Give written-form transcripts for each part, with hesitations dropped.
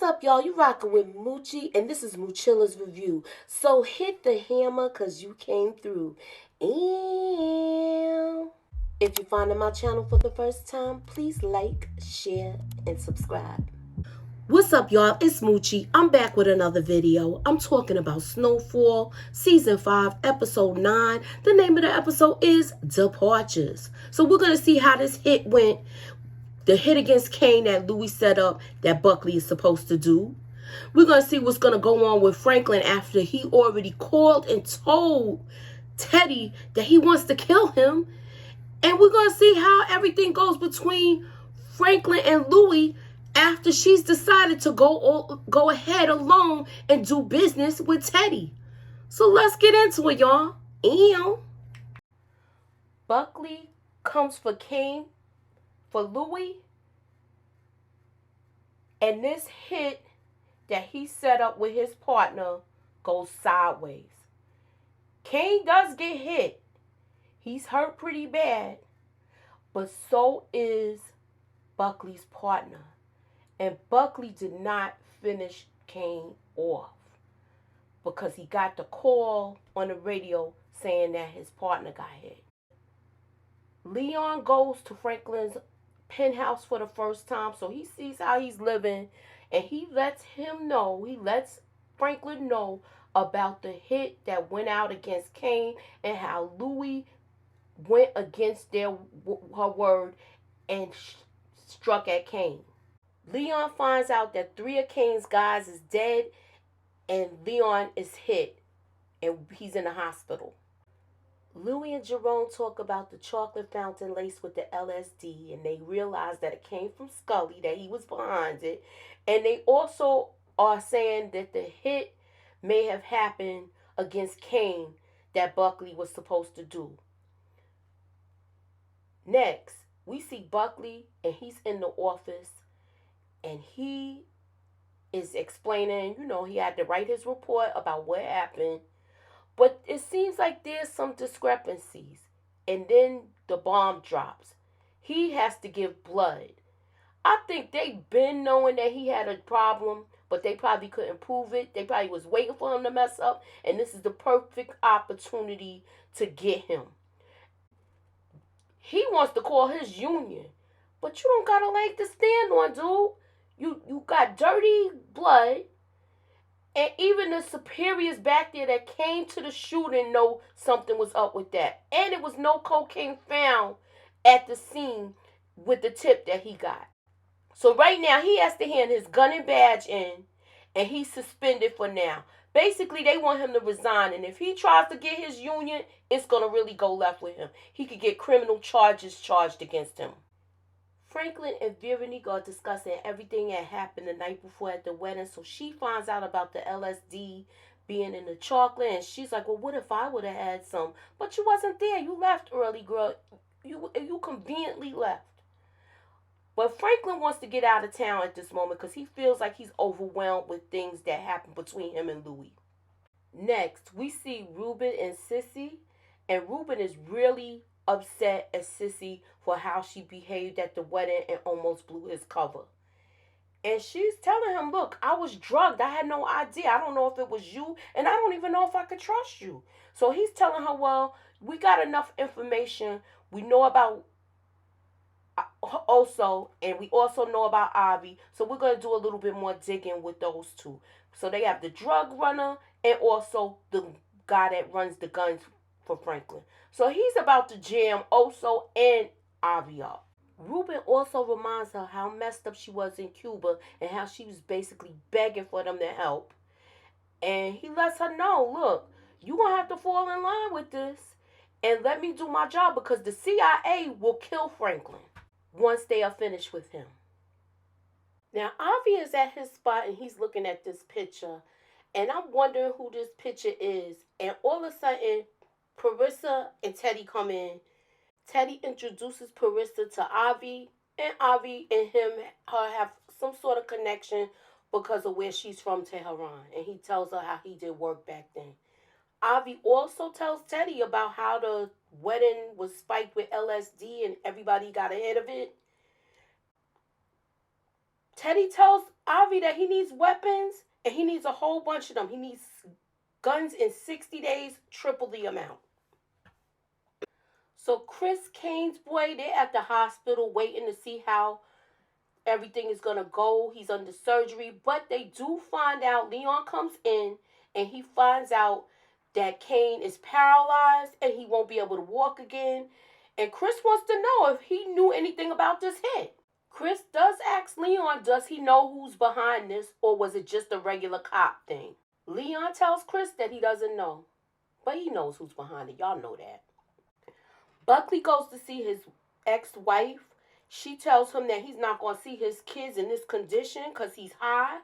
up, y'all? You rocking with Moochie, and this is Moochilla's review. So hit the hammer, cause you came through. And if you're finding my channel for the first time, please like, share, and subscribe. What's up, y'all? It's Moochie. I'm back with another video. I'm talking about Snowfall, Season 5, Episode 9. The name of the episode is Departures. So we're going to see how this hit went. The hit against Kane that Louis set up that Buckley is supposed to do. We're going to see what's going to go on with Franklin after he already called and told Teddy that he wants to kill him. And we're going to see how everything goes between Franklin and Louis after she's decided to go ahead alone and do business with Teddy. So let's get into it, y'all. Buckley comes for Kane, for Louis, and this hit that he set up with his partner goes sideways. Kane does get hit. He's hurt pretty bad, but so is Buckley's partner. And Buckley did not finish Kane off because he got the call on the radio saying that his partner got hit. Leon goes to Franklin's penthouse for the first time, so he sees how he's living, and he lets Franklin know about the hit that went out against Kane and how Louis went against her word and struck at Kane. Leon finds out that 3 of Kane's guys is dead and Leon is hit and he's in the hospital. Louis and Jerome talk about the chocolate fountain laced with the LSD, and they realize that it came from Scully, that he was behind it. And they also are saying that the hit may have happened against Kane that Buckley was supposed to do. Next, we see Buckley, and he's in the office, and he is explaining, he had to write his report about what happened. But it seems like there's some discrepancies. And then the bomb drops. He has to give blood. I think they've been knowing that he had a problem, but they probably couldn't prove it. They probably was waiting for him to mess up. And this is the perfect opportunity to get him. He wants to call his union. But you don't got a leg to stand on, dude. You got dirty blood. And even the superiors back there that came to the shooting know something was up with that. And it was no cocaine found at the scene with the tip that he got. So right now he has to hand his gun and badge in, and he's suspended for now. Basically, they want him to resign, and if he tries to get his union, it's going to really go left with him. He could get criminal charges charged against him. Franklin and Veronique are discussing everything that happened the night before at the wedding. So she finds out about the LSD being in the chocolate. And she's like, well, what if I would have had some? But you wasn't there. You left early, girl. You conveniently left. But Franklin wants to get out of town at this moment because he feels like he's overwhelmed with things that happened between him and Louis. Next, we see Ruben and Sissy. And Ruben is really upset at Sissy for how she behaved at the wedding and almost blew his cover. And she's telling him, look, I was drugged. I had no idea. I don't know if it was you, and I don't even know if I could trust you. So he's telling her, well, we got enough information. We know about Oso, and we also know about Avi. So we're going to do a little bit more digging with those two. So they have the drug runner and also the guy that runs the guns for Franklin. So he's about to jam Oso and Avi up. Ruben also reminds her how messed up she was in Cuba and how she was basically begging for them to help. And he lets her know, look, you're going to have to fall in line with this and let me do my job because the CIA will kill Franklin once they are finished with him. Now, Avi is at his spot and he's looking at this picture. And I'm wondering who this picture is. And all of a sudden, Parissa and Teddy come in. Teddy introduces Parissa to Avi, and Avi and her have some sort of connection because of where she's from, Tehran. And he tells her how he did work back then. Avi also tells Teddy about how the wedding was spiked with LSD and everybody got ahead of it. Teddy tells Avi that he needs weapons and he needs a whole bunch of them. He needs guns in 60 days, triple the amount. So Chris Kane's boy, they're at the hospital waiting to see how everything is gonna go. He's under surgery, but they do find out. Leon comes in and he finds out that Kane is paralyzed and he won't be able to walk again. And Chris wants to know if he knew anything about this hit. Chris does ask Leon, does he know who's behind this, or was it just a regular cop thing? Leon tells Chris that he doesn't know, but he knows who's behind it. Y'all know that. Buckley goes to see his ex-wife. She tells him that he's not going to see his kids in this condition because he's high.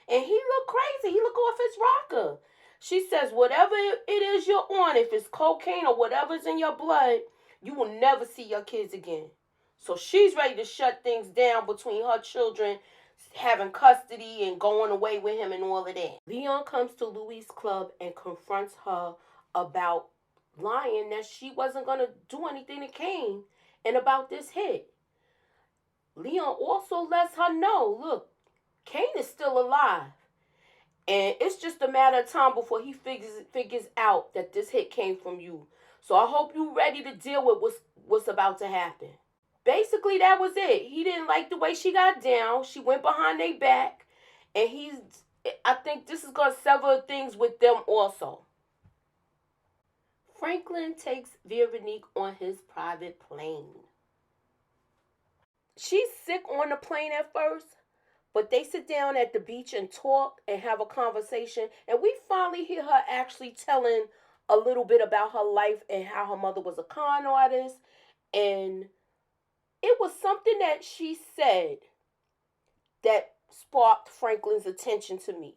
And he look crazy. He look off his rocker. She says, whatever it is you're on, if it's cocaine or whatever's in your blood, you will never see your kids again. So she's ready to shut things down between her children having custody and going away with him and all of that. Leon comes to Louie's club and confronts her about lying that she wasn't going to do anything to Kane and about this hit. Leon also lets her know, look, Kane is still alive. And it's just a matter of time before he figures out that this hit came from you. So I hope you're ready to deal with what's about to happen. Basically, that was it. He didn't like the way she got down. She went behind their back. And I think this is going to sever things with them also. Franklin takes Veronique on his private plane. She's sick on the plane at first, but they sit down at the beach and talk and have a conversation. And we finally hear her actually telling a little bit about her life and how her mother was a con artist. And it was something that she said that sparked Franklin's attention to me.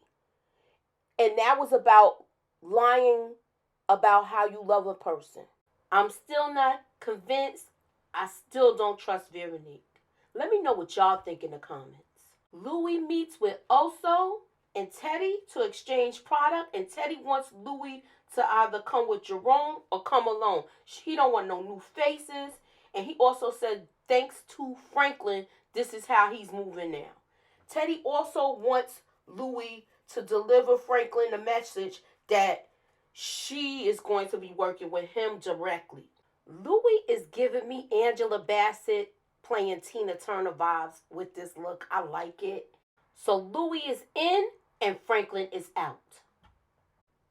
And that was about lying about how you love a person. I'm still not convinced. I still don't trust Veronique. Let me know what y'all think in the comments. Louie meets with Oso and Teddy to exchange product, and Teddy wants Louie to either come with Jerome or come alone. He don't want no new faces, and he also said thanks to Franklin, this is how he's moving now. Teddy also wants Louie to deliver Franklin a message that she is going to be working with him directly. Louie is giving me Angela Bassett playing Tina Turner vibes with this look. I like it. So Louie is in and Franklin is out.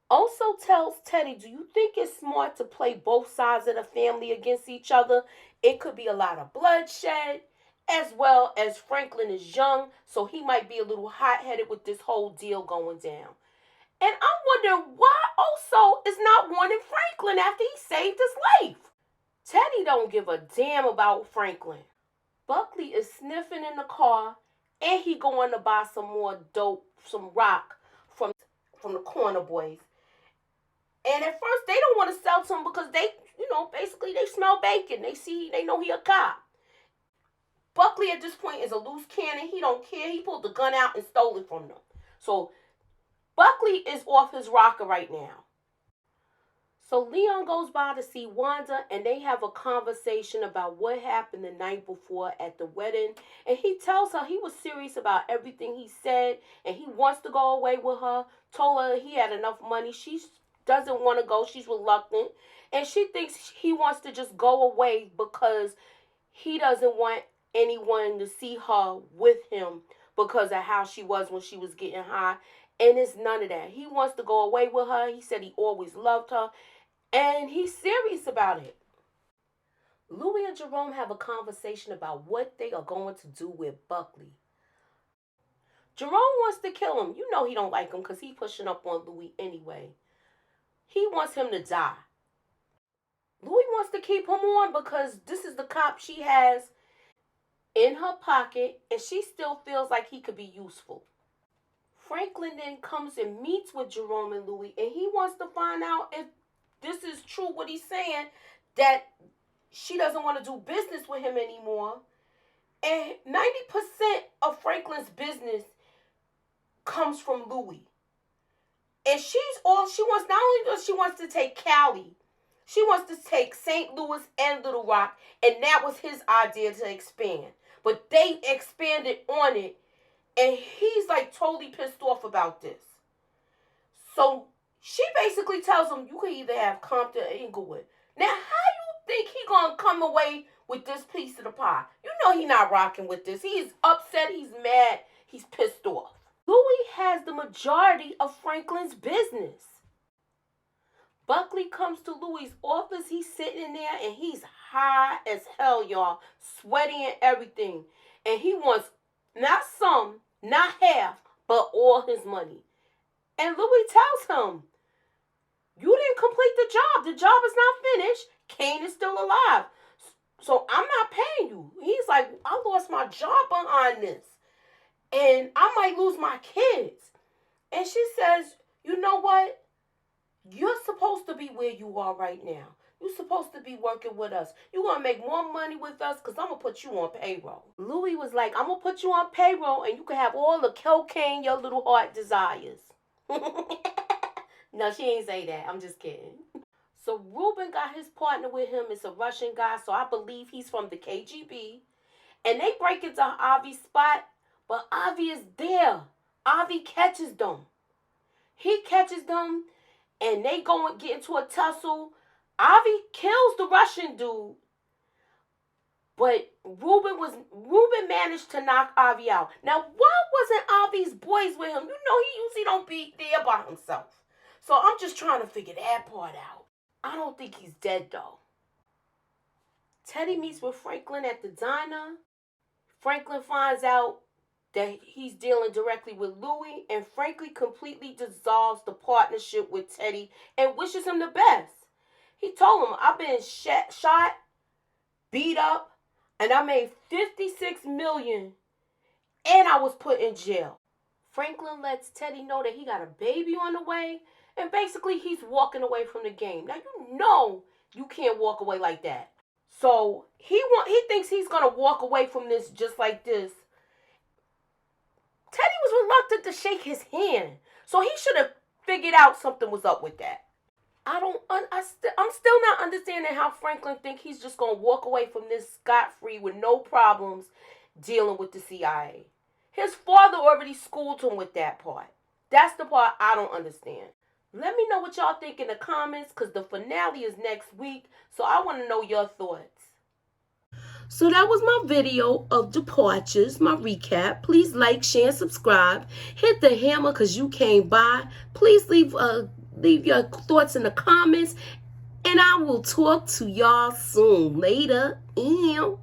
Also tells Teddy, do you think it's smart to play both sides of the family against each other? It could be a lot of bloodshed, as well as Franklin is young, so he might be a little hot-headed with this whole deal going down. And I wonder why Oso is not wanting Franklin after he saved his life. Teddy don't give a damn about Franklin. Buckley is sniffing in the car, and he going to buy some more dope, some rock from the corner boys. And at first, they don't want to sell to him because they, basically they smell bacon. They know he a cop. Buckley at this point is a loose cannon. He don't care. He pulled the gun out and stole it from them. So Buckley is off his rocker right now. So Leon goes by to see Wanda, and they have a conversation about what happened the night before at the wedding. And he tells her he was serious about everything he said, and he wants to go away with her. Told her he had enough money. She doesn't want to go. She's reluctant. And she thinks he wants to just go away because he doesn't want anyone to see her with him because of how she was when she was getting high. And it's none of that. He wants to go away with her. He said he always loved her. And he's serious about it. Louie and Jerome have a conversation about what they are going to do with Buckley. Jerome wants to kill him. You know he don't like him because he's pushing up on Louie anyway. He wants him to die. Louie wants to keep him on because this is the cop she has in her pocket, and she still feels like he could be useful. Franklin then comes and meets with Jerome and Louie, and he wants to find out if this is true, what he's saying, that she doesn't want to do business with him anymore. And 90% of Franklin's business comes from Louie. And she wants, not only does she wants to take Cali, she wants to take St. Louis and Little Rock, and that was his idea to expand. But they expanded on it And he's like totally pissed off about this. So she basically tells him, you can either have Compton or Inglewood. Now, how you think he gonna come away with this piece of the pie? You know he not rocking with this. He's upset, he's mad, he's pissed off. Louis has the majority of Franklin's business. Buckley comes to Louis' office. He's sitting in there and he's high as hell, y'all. Sweaty and everything. And he wants not some, not half, but all his money. And Louis tells him, you didn't complete the job. The job is not finished. Kane is still alive. So I'm not paying you. He's like, I lost my job behind this. And I might lose my kids. And she says, you know what? You're supposed to be where you are right now. You're supposed to be working with us. You're going to make more money with us because I'm going to put you on payroll. Louis was like, I'm going to put you on payroll and you can have all the cocaine your little heart desires. No, she ain't say that. I'm just kidding. So Ruben got his partner with him. It's a Russian guy, so I believe he's from the KGB. And they break into Avi's spot, but Avi is there. Avi catches them. He catches them, and they go and get into a tussle. Avi kills the Russian dude, but Ruben managed to knock Avi out. Now, why wasn't Avi's boys with him? You know he usually don't be there by himself. So I'm just trying to figure that part out. I don't think he's dead, though. Teddy meets with Franklin at the diner. Franklin finds out that he's dealing directly with Louis, and Franklin completely dissolves the partnership with Teddy and wishes him the best. He told him, I've been shot, beat up, and I made $56 million, and I was put in jail. Franklin lets Teddy know that he got a baby on the way, and basically he's walking away from the game. Now, you know you can't walk away like that. So he thinks he's going to walk away from this just like this. Teddy was reluctant to shake his hand, so he should have figured out something was up with that. I'm still not understanding how Franklin think he's just going to walk away from this scot-free with no problems dealing with the CIA. His father already schooled him with that part. That's the part I don't understand. Let me know what y'all think in the comments, because the finale is next week, so I want to know your thoughts. So that was my video of Departures, my recap. Please like, share, and subscribe. Hit the hammer because you came by. Please leave your thoughts in the comments, and I will talk to y'all soon. Later. Ew.